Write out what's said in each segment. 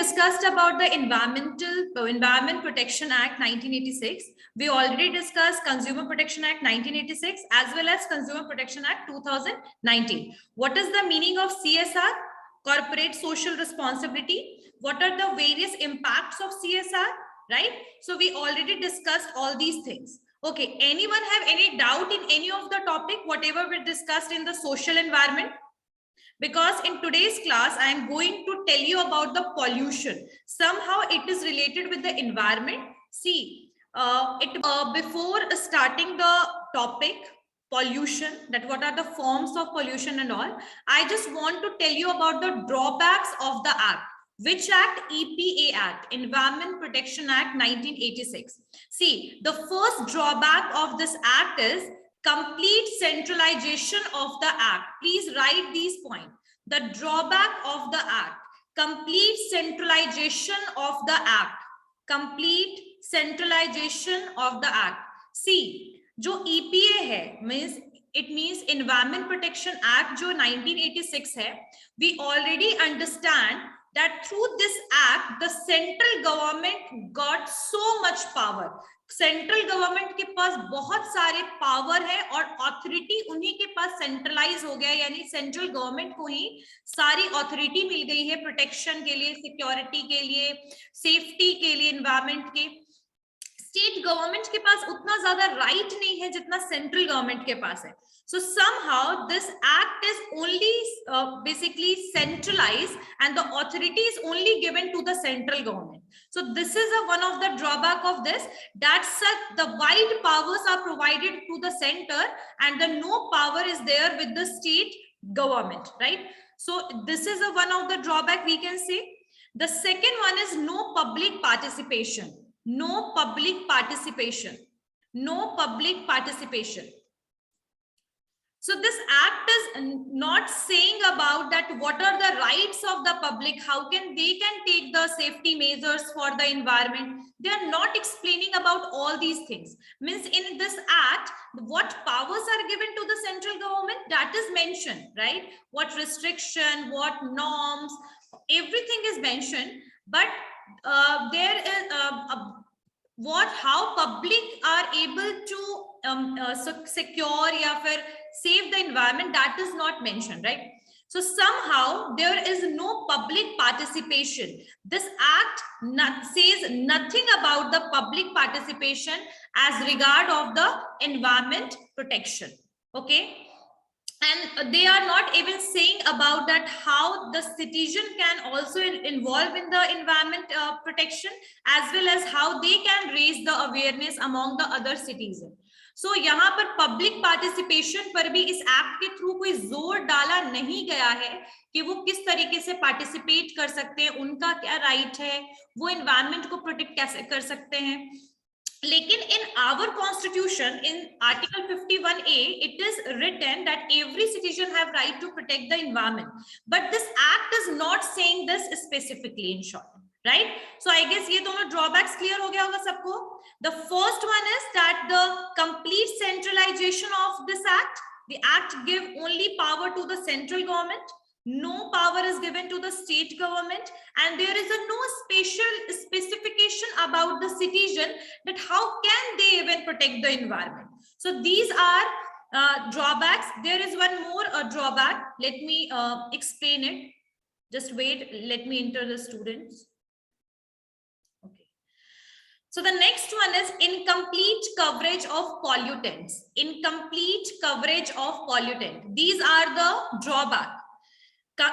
discussed about the Environment Protection Act 1986. We already discussed Consumer Protection Act 1986 as well as Consumer Protection Act 2019. What is the meaning of CSR? Corporate social responsibility. What are the various impacts of CSR? Right? So we already discussed all these things. Okay, anyone have any doubt in any of the topic, whatever we discussed in the social environment? Because in today's class, I am going to tell you about the pollution. Somehow it is related with the environment. See, before starting the topic, pollution, that what are the forms of pollution and all, I just want to tell you about the drawbacks of the act. Which act? EPA Act, Environment Protection Act 1986. See, the first drawback of this act is complete centralization of the act. Please write these points. The drawback of the act, complete centralization of the act. Complete centralization of the act. See, जो EPA है, it means Environment Protection Act जो 1986 है, we already understand that through this act, the central government got so much power. Central government के पास बहुत सारे power है और authority उन्हीं के पास सेंट्रलाइज हो गया, यानी सेंट्रल गवर्नमेंट को ही सारी ऑथोरिटी मिल गई है प्रोटेक्शन के लिए, सिक्योरिटी के लिए, सेफ्टी के लिए, एनवायरनमेंट के। स्टेट गवर्नमेंट के पास उतना ज्यादा राइट नहीं है जितना सेंट्रल गवर्नमेंट के पास है। So somehow this act is only basically centralized and the authority is only given to the central government. So this is one of the drawback of this, that the wide powers are provided to the center and the no power is there with the state government, right? So this is one of the drawback we can say. The second one is no public participation. No public participation. No public participation. So this act is not saying about that what are the rights of the public, how can they take the safety measures for the environment. They are not explaining about all these things. Means in this act, what powers are given to the central government, that is mentioned, right? What restriction, what norms, everything is mentioned. But there is how public are able to secure या फिर save the environment, that is not mentioned, right? So somehow there is no public participation. This act says nothing about the public participation as regard of the environment protection. Okay, and they are not even saying about that how the citizen can also involve in the environment protection, as well as how they can raise the awareness among the other citizens. So यहाँ पर public participation पर भी इस act के through कोई जोर डाला नहीं गया है कि वो किस तरीके से पार्टिसिपेट कर सकते हैं, उनका क्या राइट है, वो एनवायरनमेंट को प्रोटेक्ट कैसे कर सकते हैं। लेकिन in our constitution, in article 51A, it is written that every citizen have right to protect the environment, but this act is not saying this specifically, in short, right? So I guess ये दोनों drawbacks clear हो गया होगा सबको। The first one is that the complete centralization of this act, the act give only power to the central government, no power is given to the state government, and there is no special specification about the citizen that how can they even protect the environment. So these are drawbacks. There is one more drawback. Let me explain it. Just wait, let me enter the students. So the next one is incomplete coverage of pollutants. Incomplete coverage of pollutant. These are the drawback.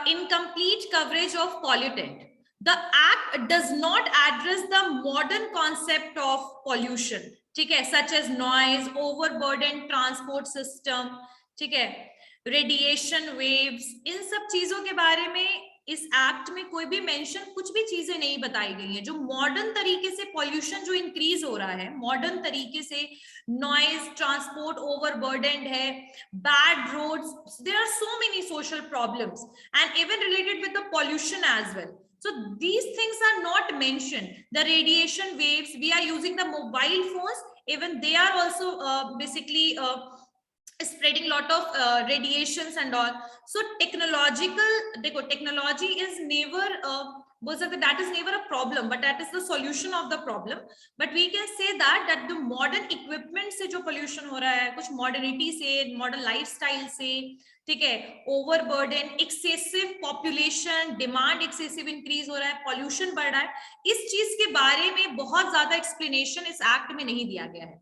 Incomplete coverage of pollutant. The act does not address the modern concept of pollution, ठीक है, such as noise, overburdened transport system, ठीक है, radiation waves. इन सब चीजों के बारे में इस एक्ट में कोई भी मेंशन, कुछ भी चीजें नहीं बताई गई है। जो मॉडर्न तरीके से पॉल्यूशन जो इंक्रीज हो रहा है, मॉडर्न तरीके से नॉइज, ट्रांसपोर्ट ओवरबर्डन्ड है, bad roads, there are so many social problems and even related with the pollution as well. So these things are not mentioned. The radiation waves, we are using the mobile phones, even they are also basically spreading lot of radiations and all. So technology is never बोल सकते that is never a problem but that is the solution of the problem, but we can say that the modern equipment से जो pollution हो रहा है, कुछ modernity से, modern lifestyle से, ठीक है, overburden, excessive population, demand excessive increase हो रहा है, pollution बढ़ रहा है, इस चीज के बारे में बहुत ज्यादा explanation इस एक्ट में नहीं दिया गया है.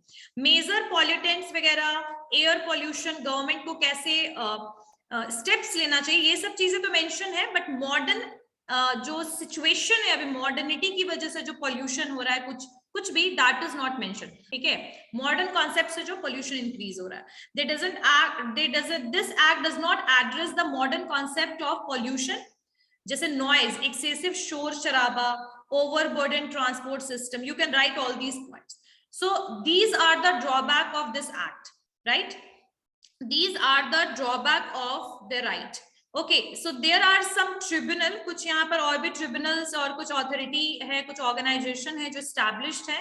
Major pollutants वगैरह, air pollution, गवर्नमेंट को कैसे स्टेप्स लेना चाहिए, ये सब चीजें तो मेंशन है, बट मॉडर्न जो सिचुएशन है अभी मॉडर्निटी की वजह से जो पोल्यूशन हो रहा है कुछ भी, दैट इज नॉट मेंशन. ठीक है, मॉडर्न कॉन्सेप्ट से जो पोल्यूशन इंक्रीज हो रहा है, this act does not address the modern concept of pollution, जैसे नॉइज, एक्सेसिव शोर शराबा, overburden transport system. You can write all these points. So these are the drawback of this act, right? These are the drawback of the right. Okay, so there are some tribunal, कुछ यहाँ पर और भी tribunals और कुछ authority है, कुछ organization है जो established है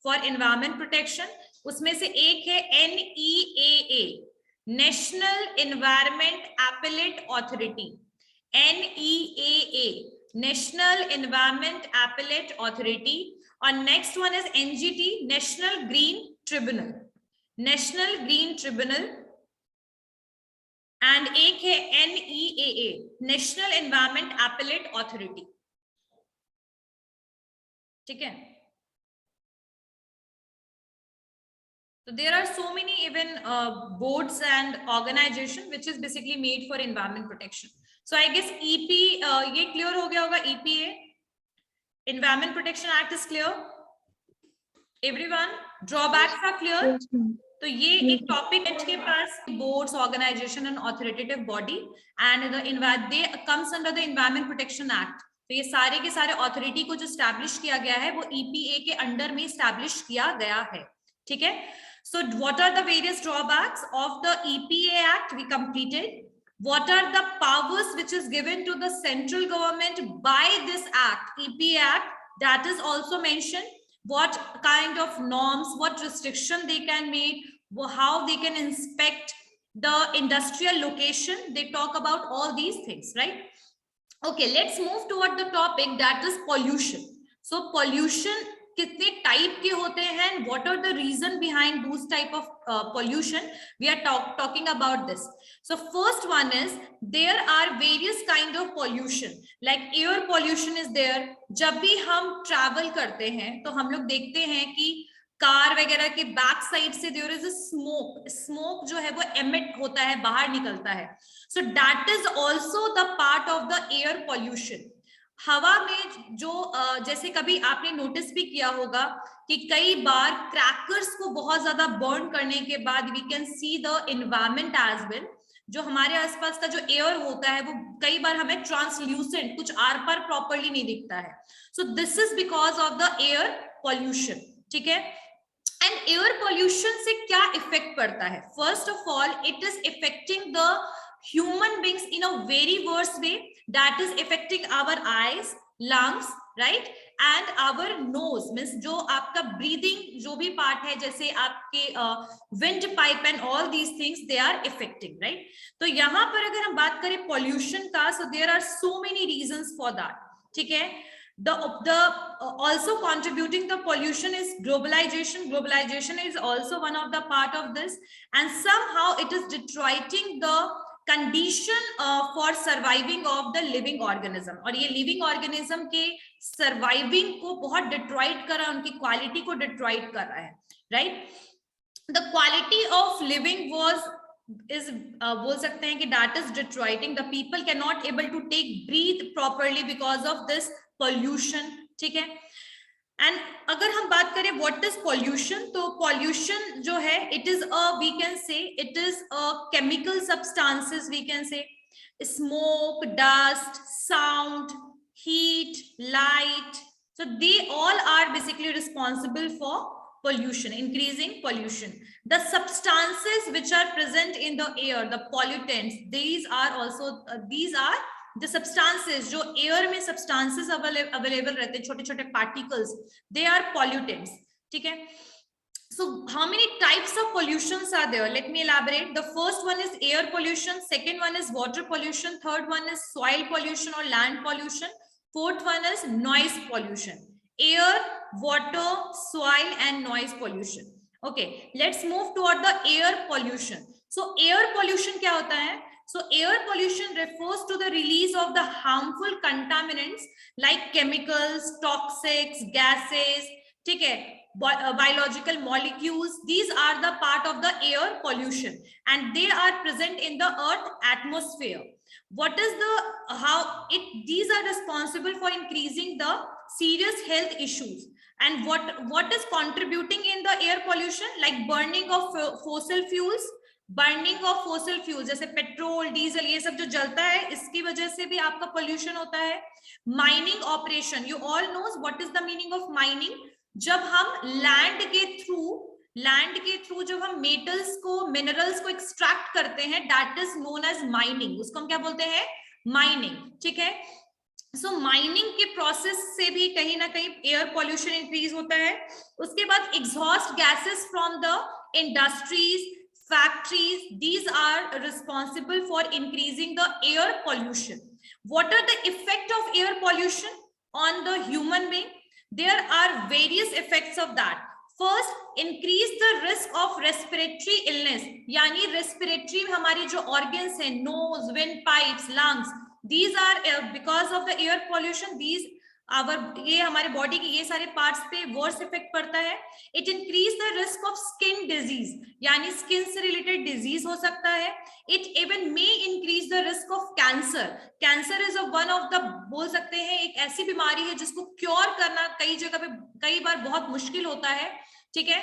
for environment protection. उसमें से एक है NEAA, National Environment Appellate Authority. NEAA, National Environment Appellate Authority. और next one is NGT, National Green Tribunal. National Green Tribunal. And एक है NEAA, national environment appellate authority. ठीक है, तो there are so many even boards and organisation which is basically made for environment protection. So I guess EP ये clear हो गया होगा. EPA, environment protection act is clear. Everyone, drawbacks are clear. तो ये एक टॉपिक के पास boards, organisation and authoritative body and they comes under the environment protection act. तो ये सारे के सारे ऑथोरिटी को जो स्टैब्लिश किया गया है वो EPA के अंडर में स्टैब्लिश किया गया है. ठीक है, so what are the various drawbacks of the EPA act we completed. What are the powers which is given to the central government by this act, EPA act, that is also mentioned. What kind of norms, what restriction they can make, how they can inspect the industrial location. They talk about all these things, right? Okay, let's move toward the topic that is pollution. So pollution कितने type के होते हैं, what are the reason behind those type of pollution? We are talking about this. So first one is there are various kind of pollution, like air pollution is there. जब भी हम travel करते हैं तो हम लोग देखते हैं कि कार वगैरह के बैक साइड से there is a smoke जो है वो emit होता है, बाहर निकलता है. So that is also the part of the air pollution. हवा में जो जैसे कभी आपने नोटिस भी किया होगा कि कई बार क्रैकर्स को बहुत ज्यादा बर्न करने के बाद we can see the environment as well. जो हमारे आसपास का जो एयर होता है वो कई बार हमें ट्रांसल्यूसेंट, कुछ आर पार प्रॉपर्ली नहीं दिखता है. सो this is because of the air pollution. ठीक है, एंड एयर पॉल्यूशन से क्या इफेक्ट पड़ता है? First of all it is affecting the human beings in a very worse way. That is affecting our eyes, lungs, right, and our nose, means जो आपका breathing जो भी part है, जैसे आपके wind pipe and all these things they are affecting, right? तो यहाँ पर अगर हम बात करें pollution का, so there are so many reasons for that. ठीक है, the also contributing the pollution is globalization is also one of the part of this, and somehow it is deteriorating the condition for surviving of the living organism. और ये living organism के surviving को बहुत deteriorate कर रहा है, उनकी quality को deteriorate कर रहा है, right? The quality of living is बोल सकते हैं कि that is deteriorating. The people cannot able to breathe properly because of this pollution. ठीक है, एंड अगर हम बात करें व्हाट इज पॉल्यूशन, तो पॉल्यूशन जो है it is we can say it is chemical substances, we can say smoke, dust, sound, heat, light. So they all are basically responsible for pollution, increasing pollution. The substances which are present in the air, the pollutants, these are also these are the substances जो air में substances available रहते हैं, छोटे छोटे particles, they are pollutants. ठीक है, so how many types of pollutions are there? Let me elaborate. The first one is air pollution, second one is water pollution, third one is soil pollution or land pollution, Fourth one is noise pollution. Air, water, soil and noise pollution. Okay, let's move toward the air pollution. So air pollution क्या होता है? So air pollution refers to the release of the harmful contaminants like chemicals, toxics, gases, ठीक है, biological molecules. These are the part of the air pollution and they are present in the earth atmosphere. What is the these are responsible for increasing the serious health issues. And what is contributing in the air pollution? Like burning of fossil fuels. Burning of fossil fuel जैसे petrol, diesel, ये सब जो जलता है इसकी वजह से भी आपका पोल्यूशन होता है. Mining operation, you all knows what is the meaning of mining. जब हम लैंड के थ्रू जब हम मेटल्स को, मिनरल्स को एक्सट्रैक्ट करते हैं, that is known as mining. उसको हम क्या बोलते हैं? माइनिंग. ठीक है. सो माइनिंग के प्रोसेस से भी कहीं ना कहीं एयर पॉल्यूशन इंक्रीज होता है. उसके बाद exhaust gases from the industries, factories, these are responsible for increasing the air pollution. What are the effect of air pollution on the human being? There are various effects of that. First, increase the risk of respiratory illness. यानी respiratory हमारी जो organs हैं, nose, windpipes, lungs, these are because of the air pollution. These ये हमारे body के ये सारे parts पे वर्स इफेक्ट पड़ता है. It increase the risk of skin disease, यानी स्किन से रिलेटेड डिजीज हो सकता है. It even may increase the risk of cancer. Cancer is one of the, बोल सकते हैं, एक ऐसी बीमारी है जिसको क्योर करना कई जगह पे कई बार बहुत मुश्किल होता है. ठीक है,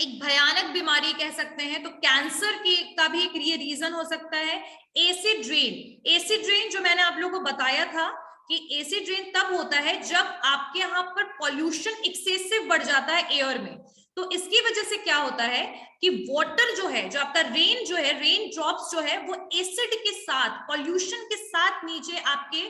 एक भयानक बीमारी कह सकते हैं. तो कैंसर का भी एक ये रीजन हो सकता है. एसिड रेन, एसिड रेन जो मैंने आप लोगों को बताया था कि एसिड रेन तब होता है जब आपके यहाँ पर पॉल्यूशन एक्सेसिव बढ़ जाता है एयर में. तो इसकी वजह से क्या होता है कि वाटर जो है, जो आपका रेन जो है, रेन ड्रॉप्स जो है, वो एसिड के साथ, पॉल्यूशन के साथ नीचे आपके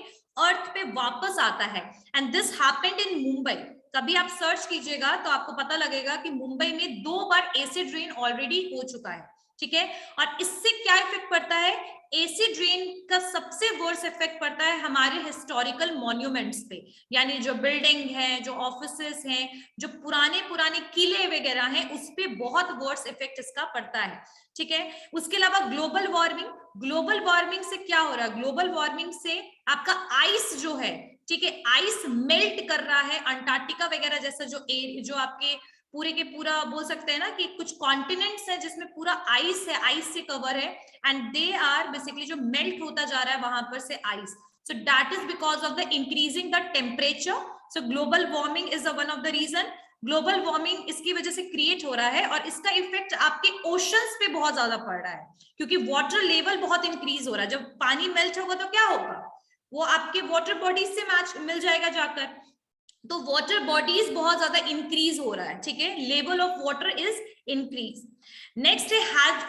अर्थ पे वापस आता है. And this happened in Mumbai. कभी आप सर्च कीजिएगा तो आपको पता लगेगा कि मुंबई में 2 बार एसिड रेन ऑलरेडी हो चुका है. ठीक है, और इससे क्या इफेक्ट पड़ता है? एसिड रेन का सबसे वर्स इफेक्ट पड़ता है हमारे हिस्टोरिकल मॉन्यूमेंट्स पे, यानी जो बिल्डिंग है, जो ऑफिसेस हैं, जो पुराने किले वगैरह हैं, उस पे बहुत वर्स इफेक्ट इसका पड़ता है. ठीक है, उसके अलावा ग्लोबल वार्मिंग. ग्लोबल वार्मिंग से क्या हो रहा है? ग्लोबल वार्मिंग से आपका आइस जो है, ठीक है, आइस मेल्ट कर रहा है. अंटार्कटिका वगैरह जैसा जो आपके पूरे के पूरा बोल सकते हैं ना कि कुछ कॉन्टिनेंट्स है जिसमें पूरा आइस है, आइस से कवर है, एंड दे आर बेसिकली जो मेल्ट होता जा रहा है वहां पर से ice. So that is because of the increasing the temperature. So global warming is one of the reason. Global warming इसकी वजह से क्रिएट हो रहा है और इसका इफेक्ट आपके ओशंस पे बहुत ज्यादा पड़ रहा है, क्योंकि वाटर लेवल बहुत इंक्रीज हो रहा है. जब पानी मेल्ट होगा तो क्या होगा? वो आपके वाटर बॉडीज से मैच मिल जाएगा जाकर. तो वाटर बॉडीज बहुत ज्यादा इंक्रीज हो रहा है. ठीक है, level of water is increase. Next है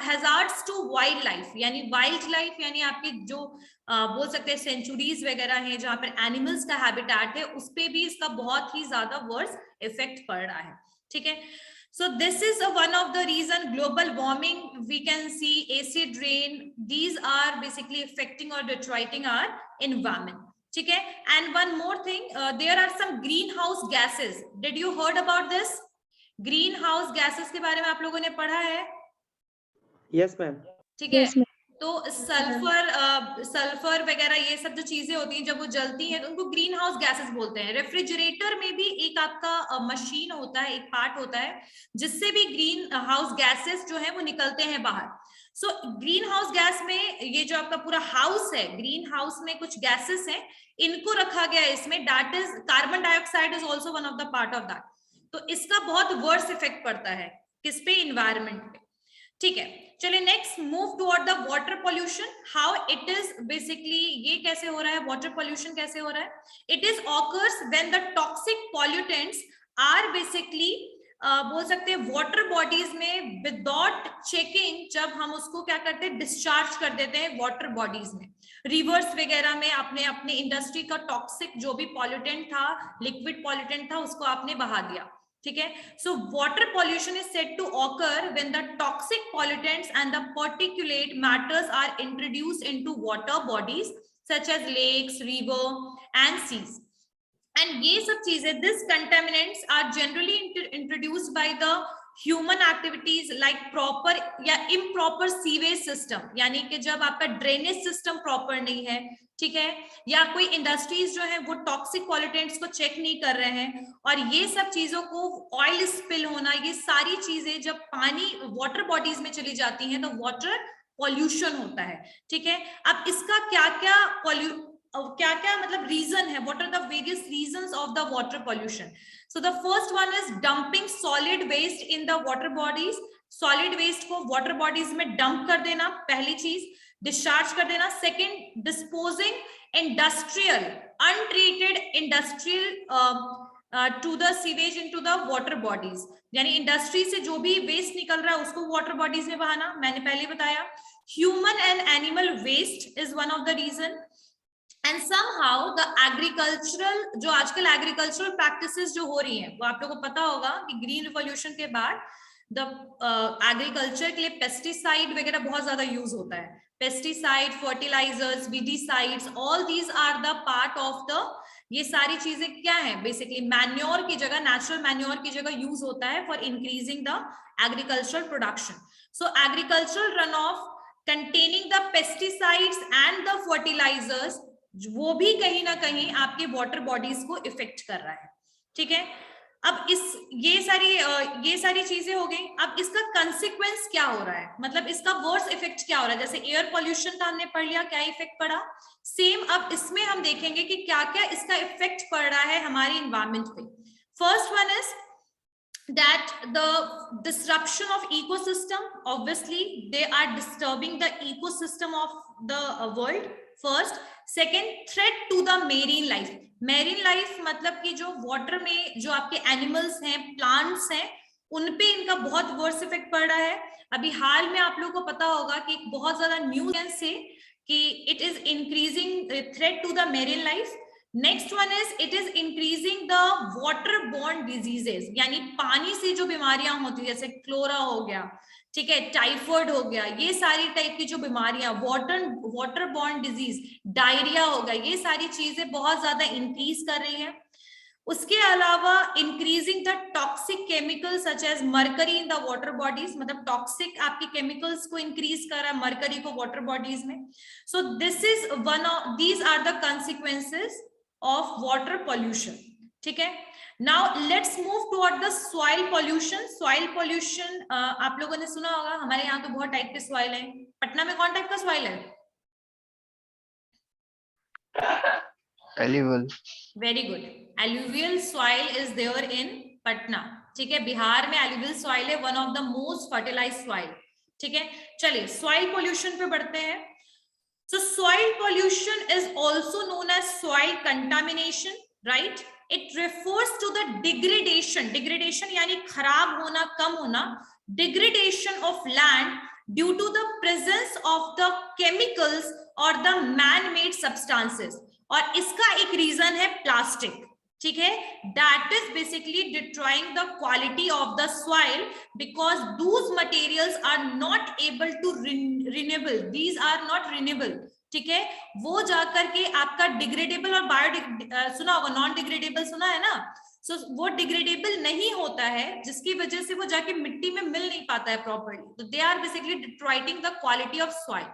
हैजार्ड्स टू वाइल्ड लाइफ, यानी वाइल्ड लाइफ यानी आपके जो बोल सकते हैं सेंचुरीज वगैरह हैं जहां पर एनिमल्स का हैबिटेट है, उस पे भी इसका बहुत ही ज्यादा वर्स इफेक्ट पड़ रहा है. ठीक है, so this is one of the reason global warming. We can see acid rain, these are basically affecting or deteriorating our environment. ठीक है, and one more thing, there are some greenhouse gases. Did you heard about this? Greenhouse gases के बारे में आप लोगों ने पढ़ा है? Yes ma'am. ठीक है, तो सल्फर वगैरह ये सब जो चीजें होती हैं जब वो जलती हैं तो उनको ग्रीन हाउस गैसेस बोलते हैं. रेफ्रिजरेटर में भी एक आपका मशीन होता है, एक पार्ट होता है जिससे भी ग्रीन हाउस गैसेस जो है वो निकलते हैं बाहर. सो ग्रीन हाउस गैस में ये जो आपका पूरा हाउस है, ग्रीन हाउस में कुछ गैसेस हैं, इनको रखा गया है इसमें. That is carbon dioxide is also one of the part of that. तो इसका बहुत वर्स इफेक्ट पड़ता है किस पे? इन्वायरमेंट पे. ठीक है, चलिए next move toward the water pollution. How it is basically, ये कैसे हो रहा है? वाटर पोल्यूशन कैसे हो रहा है? It is occurs when the toxic pollutants are basically बोल सकते हैं वाटर बॉडीज में विदाउट चेकिंग, जब हम उसको क्या करते हैं? डिस्चार्ज कर देते हैं वाटर बॉडीज में. रिवर्स वगैरह में आपने अपने इंडस्ट्री का टॉक्सिक जो भी पॉल्यूटेंट था, लिक्विड पॉल्यूटेंट था, उसको आपने बहा दिया. ठीक है, so water pollution is said to occur when the toxic pollutants and the particulate matters are introduced into water bodies such as lakes, river and seas. And ये सब चीजें, this contaminants are generally introduced by the human activities like proper या improper sewage system, यानी कि जब आपका drainage system proper नहीं है, ठीक है, या कोई इंडस्ट्रीज जो है वो टॉक्सिक पॉल्यूटेंट्स को चेक नहीं कर रहे हैं, और ये सब चीजों को, ऑयल स्पिल होना, ये सारी चीजें जब पानी वाटर बॉडीज में चली जाती हैं तो वाटर पॉल्यूशन होता है, ठीक है। अब इसका क्या क्या मतलब रीजन है, what are the various reasons of the water pollution. So the first one is dumping solid waste in the water bodies, solid waste को वाटर बॉडीज में डंप कर देना, पहली चीज, डिस्चार्ज कर देना। Second, disposing industrial untreated industrial to the sewage into the water bodies, यानी industry से जो भी वेस्ट निकल रहा है उसको वाटर बॉडीज में बहाना, मैंने पहले बताया। Human and animal waste is one of the reason. And somehow the agricultural, जो आजकल एग्रीकल्चरल प्रैक्टिसेस जो हो रही हैं, वो आप लोगों को पता होगा कि ग्रीन रिवॉल्यूशन के बाद द एग्रीकल्चर के लिए पेस्टिसाइड वगैरह बहुत ज्यादा यूज होता है, pesticide, fertilizers, weedicides, all these are the part of the, ये सारी चीजें क्या है, बेसिकली मैन्योर की जगह, नेचुरल मैन्योर की जगह यूज होता है for increasing the agricultural production. So agricultural run off containing the pesticides and the fertilizers, वो भी कहीं ना कहीं आपके वाटर बॉडीज को इफेक्ट कर रहा है, ठीक है। अब ये सारी चीजें हो गई। अब इसका कंसिक्वेंस क्या हो रहा है, मतलब इसका वर्स इफेक्ट क्या हो रहा है। जैसे एयर पॉल्यूशन का हमने पढ़ लिया, क्या इफेक्ट पड़ा, सेम अब इसमें हम देखेंगे कि क्या क्या इसका इफेक्ट पड़ रहा है हमारी इन्वायरमेंट पे। First one is that the disruption of ecosystem, obviously they are disturbing the ecosystem of the world first. Second, threat to the marine life. Marine life मतलब कि जो वाटर में जो आपके एनिमल्स हैं, प्लांट्स हैं, उनपे इनका बहुत वर्स इफेक्ट पड़ रहा है। अभी हाल में आप लोगों को पता होगा कि बहुत ज्यादा न्यूज से कि it is increasing threat to the marine life. Next one is it is increasing the water borne diseases, यानी पानी से जो बीमारियां होती है, जैसे क्लोरा हो गया, ठीक है, टाइफाइड हो गया, ये सारी टाइप की जो बीमारियां, वाटर बॉर्न डिजीज, डायरिया हो गया, ये सारी चीजें बहुत ज्यादा इंक्रीज कर रही है। उसके अलावा increasing the toxic chemicals such as mercury in the water bodies, मतलब टॉक्सिक आपके केमिकल्स को इंक्रीज कर रहा है, मरकरी को वाटर बॉडीज में। So this is one of, these are the consequences of water pollution, ठीक है। Now let's move toward the soil pollution. Soil pollution आप लोगों ने सुना होगा, हमारे यहाँ तो बहुत टाइप के सॉइल है। पटना में कौन टाइप का सॉइल है? Alluvial. Very good, alluvial soil is there in Patna, ठीक है। बिहार में एल्यूवियल सॉइल है, one of the most fertilize soil, ठीक है। चलिए सॉइल पॉल्यूशन पे बढ़ते हैं। So soil pollution is also known as soil contamination, right? It refers to the degradation, degradation यानी खराब होना, कम होना, degradation of land due to the presence of the chemicals or the man-made substances. और इसका एक रीजन है plastic, ठीक है, that is basically destroying the quality of the soil because those materials are not able to renewable, these are not renewable, ठीक है। वो जाकर के आपका डिग्रेडेबल और सुना होगा, नॉन डिग्रेडेबल सुना है ना, सो वो डिग्रेडेबल नहीं होता है, जिसकी वजह से वो जाके मिट्टी में मिल नहीं पाता है प्रॉपर्ली, तो they are basically destroying the quality of soil.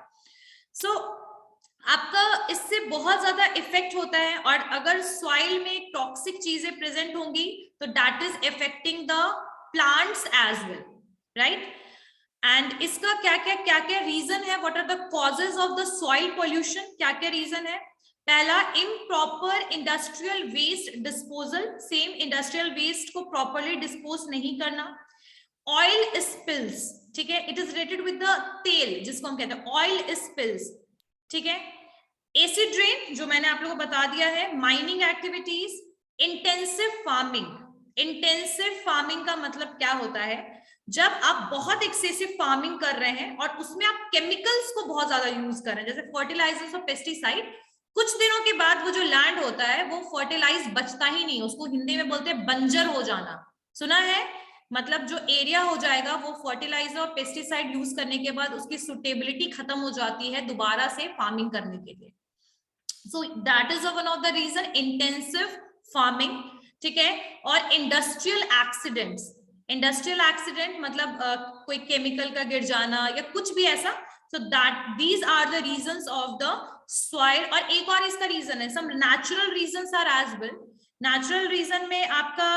So आपका इससे बहुत ज्यादा इफेक्ट होता है, और अगर सॉइल में टॉक्सिक चीजें प्रेजेंट होंगी तो that is affecting the plants as well, right. And इसका क्या क्या रीजन है, what are the causes of the soil pollution, क्या क्या रीजन है। पहला, improper industrial waste disposal, same industrial waste को प्रॉपरली डिस्पोज नहीं करना। ऑयल स्पिल्स, ठीक है, it is related with the तेल, जिसको हम कहते हैं ऑयल स्पिल्स, ठीक है। एसिड रेन, जो मैंने आप लोगों को बता दिया है। Mining activities, intensive farming. Intensive farming का मतलब क्या होता है, जब आप बहुत एक्सेसिव फार्मिंग कर रहे हैं और उसमें आप केमिकल्स को बहुत ज्यादा यूज कर रहे हैं, जैसे फर्टिलाइजर्स और पेस्टिसाइड, कुछ दिनों के बाद वो जो लैंड होता है वो फर्टिलाइज बचता ही नहीं, उसको हिंदी में बोलते हैं बंजर हो जाना, सुना है, मतलब जो एरिया हो जाएगा वो फर्टिलाइजर और पेस्टिसाइड यूज करने के बाद उसकी सुटेबिलिटी खत्म हो जाती है दोबारा से फार्मिंग करने के लिए। So that is one of the reason. Intensive farming, ठीक है, और इंडस्ट्रियल एक्सीडेंट्स. इंडस्ट्रियल एक्सीडेंट मतलब कोई केमिकल का गिर जाना या कुछ भी ऐसा. So that these are the reasons of the soil. और एक और इसका रीजन है, some natural reasons are as well. Natural reason में आपका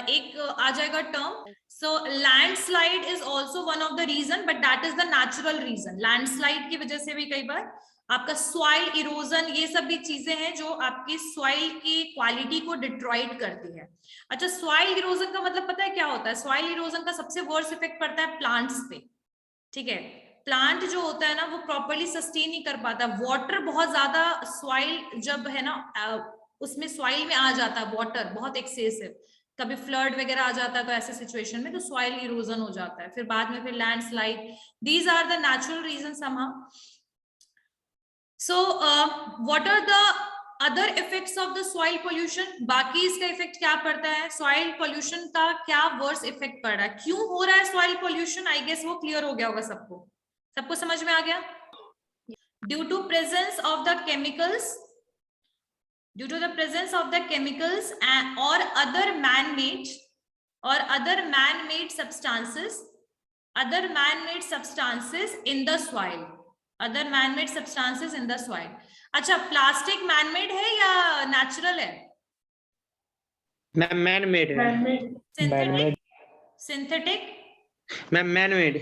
एक आ जाएगा term. So landslide is also one of the reason, but that is the natural reason. Landslide की वजह से भी कई बार आपका सॉइल इरोजन, ये सब भी चीजें हैं जो आपकी सॉइल की क्वालिटी को डिट्रॉइट करती है. अच्छा, सॉइल इरोजन का मतलब पता है क्या होता है? सॉइल इरोजन का सबसे वर्स्ट इफेक्ट पड़ता है प्लांट्स पे. ठीक है, प्लांट जो होता है ना वो प्रॉपर्ली सस्टेन नहीं कर पाता. वाटर बहुत ज्यादा सॉइल जब है ना उसमें सॉइल में आ जाता है, वाटर बहुत एक्सेसिव, कभी फ्लड वगैरह आ जाता है तो ऐसे सिचुएशन में तो सॉइल इरोजन हो जाता है. फिर बाद में फिर landslide. These are the natural reason somehow. So, what are the other effects of the soil pollution? बाकी इसका इफेक्ट क्या पड़ता है? सॉइल पोल्यूशन का क्या वर्स इफेक्ट पड़ रहा है? क्यों हो रहा है सॉइल पोल्यूशन? आई गेस वो क्लियर हो गया होगा सबको. सबको समझ में आ गया? Due to presence of the chemicals, due to the presence of the chemicals और other man-made substances, other man-made substances in the soil. Other manmade substances in the soil. अच्छा, प्लास्टिक मैनमेड है या नेचुरल है? Ma'am manmade है. Synthetic? Synthetic ma'am manmade.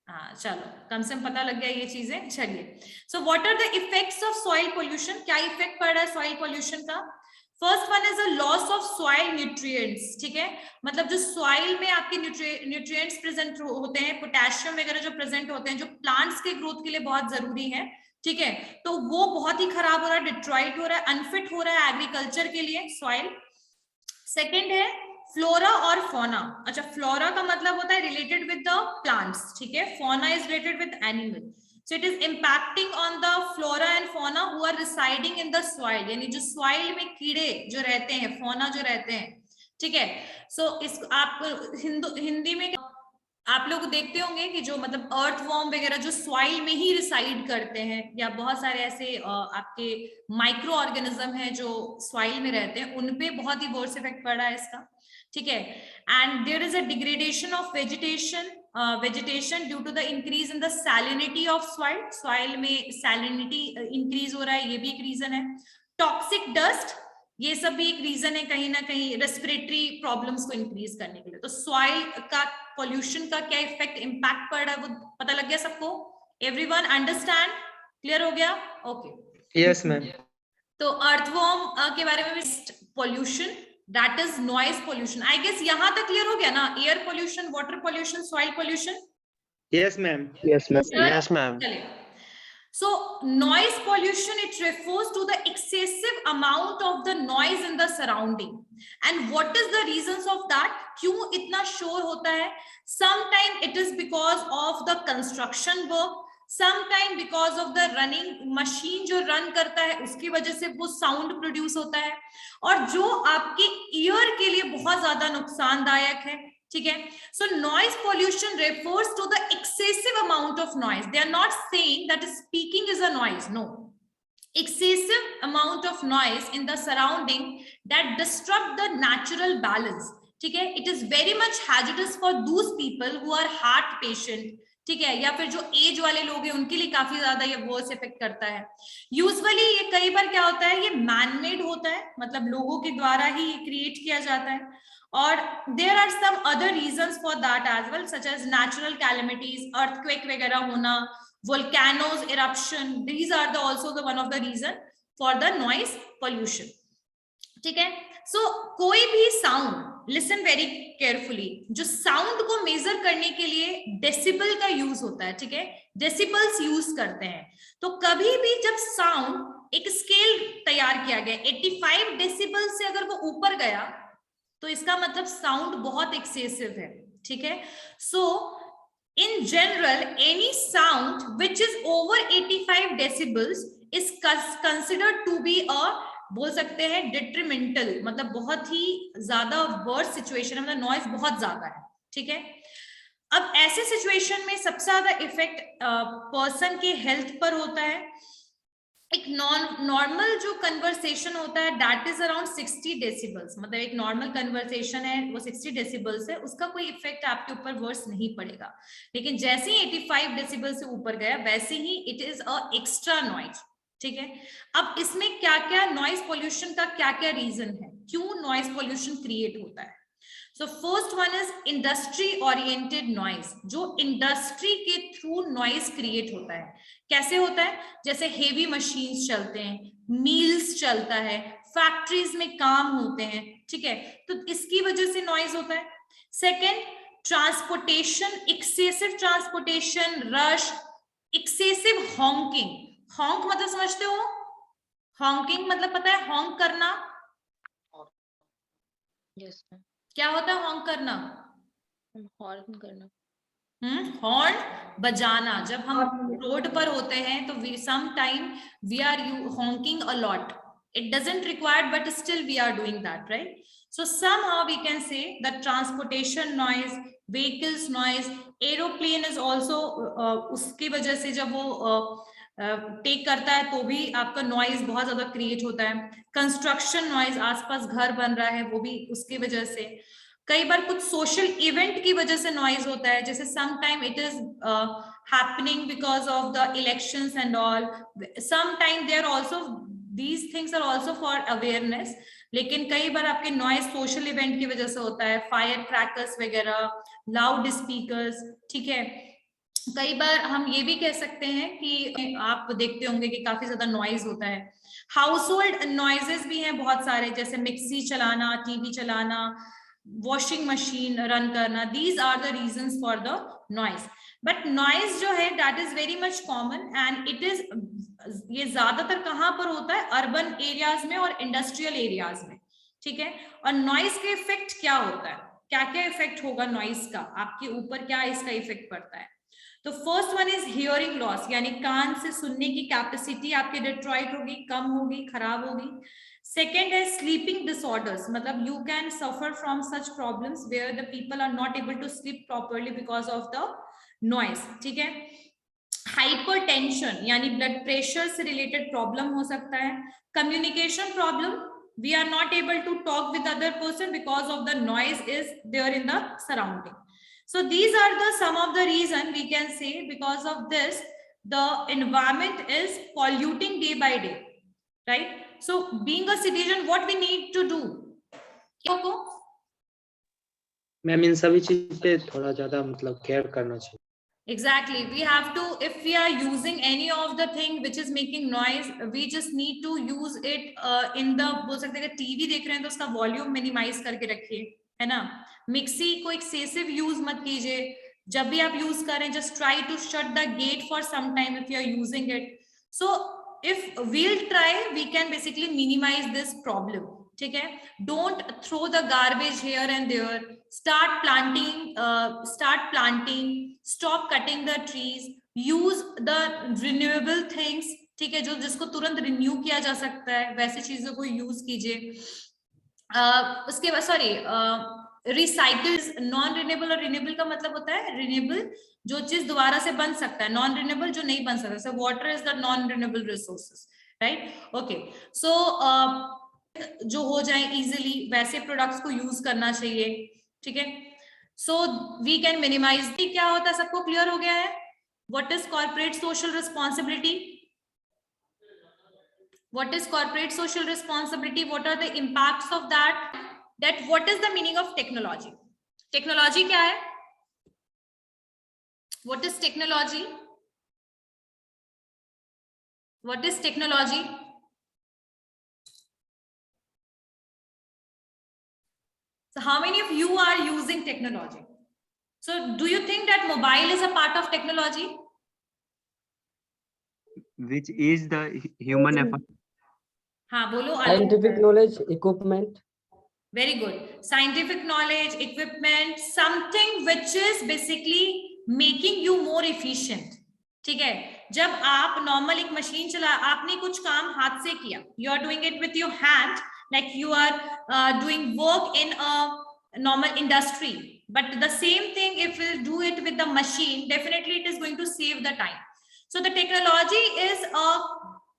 हाँ, चलो कम से कम पता लग गया ये चीजें. चलिए, so what are the effects of soil pollution? क्या इफेक्ट पड़ रहा है सॉइल पोल्यूशन का? First one is a loss of soil nutrients. ठीक है, मतलब जो सॉइल में आपके न्यूट्रिएंट्स प्रेजेंट होते हैं, पोटेशियम वगैरह जो प्रेजेंट होते हैं, जो प्लांट्स के ग्रोथ के लिए बहुत जरूरी है, ठीक है, तो वो बहुत ही खराब हो रहा है, डिट्रॉइट हो रहा है, अनफिट हो रहा है एग्रीकल्चर के लिए सॉइल. सेकेंड है फ्लोरा और फौना. अच्छा, फ्लोरा का मतलब होता है रिलेटेड विद द प्लांट्स, ठीक है, fauna is related with animal. So it is impacting on the flora and fauna who are residing in the soil. यानी जो soil में कीड़े जो रहते हैं, fauna जो रहते हैं, ठीक है. So इस आप हिंदी में आप लोग देखते होंगे कि जो मतलब अर्थवॉर्म वगैरह जो सॉइल में ही रिसाइड करते हैं, या बहुत सारे ऐसे आपके माइक्रो ऑर्गेनिज्म हैं जो सॉइल में रहते हैं, उनपे बहुत ही वर्स इफेक्ट पड़ रहा है इसका. ठीक है, and there is a degradation of vegetation due to the increase in the salinity of soil. Soil में सैलिनिटी इंक्रीज हो रहा है, ये भी एक रीजन है. टॉक्सिक डस्ट, ये सब भी एक रीजन है कहीं ना कहीं रेस्पिरेटरी प्रॉब्लम्स को इंक्रीज करने के लिए. तो सॉइल का पोल्यूशन का क्या इफेक्ट इंपैक्ट पड़ रहा है वो पता लग गया सबको? Everyone understand? क्लियर हो गया? Okay, yes ma'am. तो अर्थवॉर्म के बारे में भी pollution, that is noise pollution. I guess यहां तक क्लियर हो गया ना? Air pollution, water pollution, soil pollution. Yes ma'am. Yes ma'am. Yes ma'am. चलिए, so noise pollution, it refers to the excessive amount of the noise in the surrounding. And what is the reasons of that? क्यों इतना शोर होता है? Sometime it is because of the construction work, sometime because of the running machine जो run करता है उसकी वजह से वो साउंड प्रोड्यूस होता है, और जो आपके ईयर के लिए बहुत ज्यादा नुकसानदायक है. ठीक है, so noise pollution refers to the excessive amount of noise. They are not saying that speaking is a noise. No, excessive amount of noise in the surrounding that disrupt the natural balance. ठीक है, it is very much hazardous for those people who are heart patient. ठीक है, या फिर जो as वाले लोग हैं उनके लिए काफी ज्यादा ये वर्स इफेक्ट करता है. यूजुअली ये कई बार क्या होता है, ये मैनमेड होता है, मतलब लोगों के द्वारा ही क्रिएट किया जाता है. और there are some other reasons for that as well, such as natural calamities, earthquake वगैरह होना, volcanoes eruption. These are the also the one of the reason for the noise pollution. ठीक है, so कोई भी sound, listen very carefully, जो sound को measure करने के लिए decibel का use होता है. ठीक है, decibels use करते हैं. तो कभी भी जब sound एक scale तैयार किया गया 85 decibel से अगर वो ऊपर गया तो इसका मतलब साउंड बहुत एक्सेसिव है. ठीक है, so in general any sound which is over 85 decibels is considered to be a, बोल सकते हैं डिट्रीमेंटल, मतलब बहुत ही ज्यादा वर्स सिचुएशन है, मतलब नॉइज बहुत ज्यादा है. ठीक है, अब ऐसे सिचुएशन में सबसे ज्यादा इफेक्ट पर्सन के हेल्थ पर होता है. एक नॉर्मल जो कन्वर्सेशन होता है दैट इज अराउंड 60 डेसिबल्स, मतलब एक नॉर्मल कन्वर्सेशन है वो 60 डेसिबल्स है, उसका कोई इफेक्ट आपके ऊपर वर्स नहीं पड़ेगा। लेकिन जैसे ही 85 डेसिबल से ऊपर गया वैसे ही it is a extra noise. ठीक है, अब इसमें क्या क्या नॉइज पोल्यूशन का क्या क्या रीजन है, क्यों नॉइज पोल्यूशन क्रिएट होता है। So first one is industry oriented noise, जो इंडस्ट्री के थ्रू नॉइज क्रिएट होता है। कैसे होता है, जैसे हेवी मशीन्स चलते हैं, मील्स चलता है, फैक्ट्रीज में काम होते हैं, ठीक है, तो इसकी वजह से नॉइज होता है। Second, transportation, excessive transportation, rush, excessive honking. हॉन्क मतलब समझते हो, हॉन्किंग मतलब पता है, हॉन्क करना। Yes, ma'am. क्या होता है हॉन्क करना? हॉर्न करना। हॉर्न बजाना। जब हम रोड पर होते हैं तो we some time we are honking a lot, it doesn't require but still we are doing that, right? So somehow we can say that transportation noise, vehicles noise, aeroplane is also उसकी वजह से जब वो take करता है तो भी आपका नॉइज बहुत ज्यादा क्रिएट होता है। कंस्ट्रक्शन नॉइज, आसपास घर बन रहा है वो भी उसकी वजह से। कई बार कुछ सोशल इवेंट की वजह से नॉइज होता है, जैसे some time it is happening because of the elections and all, some time they are also, these things are also for awareness. लेकिन कई बार आपके नॉइज सोशल इवेंट की वजह से होता है, फायर क्रैकर्स वगैरह, लाउड स्पीकर्स, ठीक है। कई बार हम ये भी कह सकते हैं कि आप देखते होंगे कि काफी ज्यादा नॉइज होता है। हाउस होल्ड नॉइजेस भी हैं बहुत सारे, जैसे मिक्सी चलाना, टीवी चलाना, वॉशिंग मशीन रन करना, these are the reasons for the noise. But noise जो है that is very much common and it is, ये ज्यादातर कहाँ पर होता है, अर्बन एरियाज में और इंडस्ट्रियल एरियाज में, ठीक है। और नॉइज के इफेक्ट क्या होता है, क्या क्या इफेक्ट होगा नॉइज का आपके ऊपर, क्या इसका इफेक्ट पड़ता है। तो first one is hearing loss, यानी कान से सुनने की कैपेसिटी आपकी डिट्रॉइट होगी, कम होगी, खराब होगी। सेकेंड है स्लीपिंग डिसऑर्डर्स, मतलब you can suffer from such problems where the people are not able to sleep properly because of the noise, ठीक है। हाइपरटेंशन, यानी ब्लड प्रेशर से रिलेटेड प्रॉब्लम हो सकता है। Communication problem, we are not able to talk with other person because of the noise is there in the surrounding. So these are the some of the reason we can say because of this the environment is polluting day by day, right? So being a citizen what we need to do, ma'am इन सभी चीज पे थोड़ा ज्यादा मतलब care करना चाहिए। Exactly, we have to, if we are using any of the thing which is making noise, we just need to use it in the, बोल सकते हैं टीवी देख रहे हैं तो उसका वॉल्यूम मिनिमाइज करके रखिए, है ना। मिक्सी को एक्सेसिव यूज मत कीजिए, जब भी आप यूज करें just try to shut the gate for some time if you are using it. So if we'll try we can basically minimize this problem, ठीक है। Don't throw the garbage here and there, start planting, stop cutting the trees, use the renewable things, ठीक है, जो जिसको तुरंत renew किया जा सकता है वैसे चीजों को यूज कीजिए। उसके बाद सॉरी रिसाइकल्स, नॉन रिन्यूएबल और रिन्यूएबल का मतलब होता है रिन्यूएबल जो चीज दोबारा से बन सकता है, नॉन रिन्यूएबल जो नहीं बन सकता, so water is the non renewable resources, right? Okay, so जो हो जाए इजीली वैसे प्रोडक्ट्स को यूज करना चाहिए, ठीक है। So we can minimize. क्या होता है, सबको क्लियर हो गया है? What is corporate social responsibility, what is corporate social responsibility, what are the impacts of that what is the meaning of technology. Technology क्या है, what is technology, what is technology. So how many of you are using technology? So do you think that mobile is a part of technology? Which is the human effort? हाँ बोलो। Scientific knowledge, equipment. Very good. Scientific knowledge, equipment, something which is basically making you more efficient. ठीक है, जब आप normal एक machine चला, आपने कुछ काम हाथ से किया, you are doing it with your hand, like you are doing work in a normal industry, but the same thing if you do it with the machine, definitely it is going to save the time. So the technology is a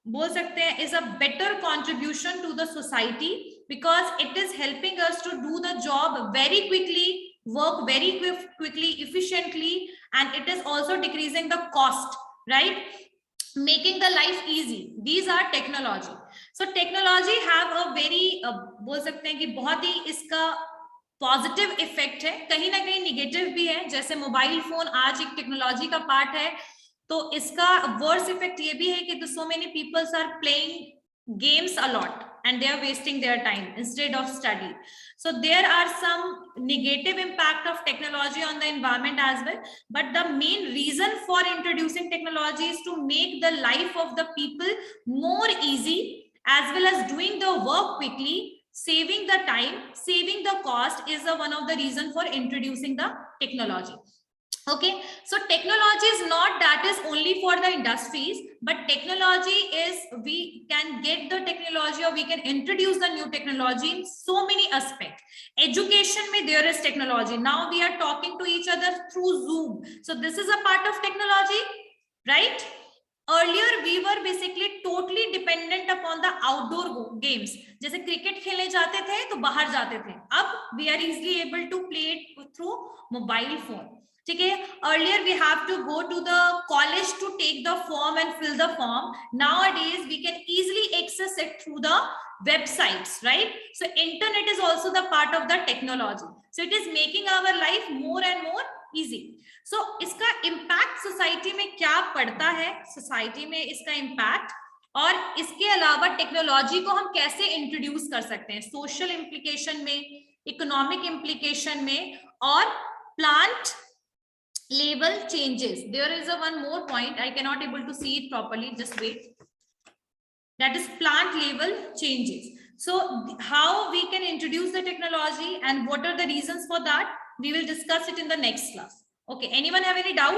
बोल सकते हैं is a better contribution to the society because it is helping us to do the job very quickly, work very quickly, efficiently, and it is also decreasing the cost, right? Making the life easy. These are technology. So technology have a very बोल सकते हैं कि बहुत ही इसका positive effect है, कहीं ना कहीं निगेटिव भी है. जैसे मोबाइल फोन आज एक टेक्नोलॉजी का पार्ट है, तो इसका वर्स इफेक्ट ये भी है कि so many peoples are playing games a lot and they are wasting their time instead of study. So there are some negative impact of technology on the environment as well, but the main reason for introducing technology is to make the life of the people more easy, as well as doing the work quickly, saving the time, saving the cost is one of the reason for introducing the technology. Okay, so technology is not that is only for the industries, but technology is, we can get the technology or we can introduce the new technology in so many aspects. Education mein there is technology. Now we are talking to each other through Zoom, so this is a part of technology, right? Earlier we were basically totally dependent upon the outdoor games. जैसे cricket खेलने जाते थे तो बाहर जाते थे, अब we are easily able to play it through mobile phone. ठीक है, earlier we have to go to the college to take the form and fill the form. Nowadays we can easily access it through the websites, right? So internet is also the part of the technology, so it is making our life more and more easy. So इसका impact society में क्या पड़ता है, society में इसका impact, और इसके अलावा टेक्नोलॉजी को हम कैसे इंट्रोड्यूस कर सकते हैं सोशल इम्प्लीकेशन में, इकोनॉमिक इम्प्लीकेशन में, और plant level changes. There is a one more point, I cannot able to see it properly, just wait. That is plant level changes. So how we can introduce the technology and what are the reasons for that, we will discuss it in the next class. Okay, anyone have any doubt?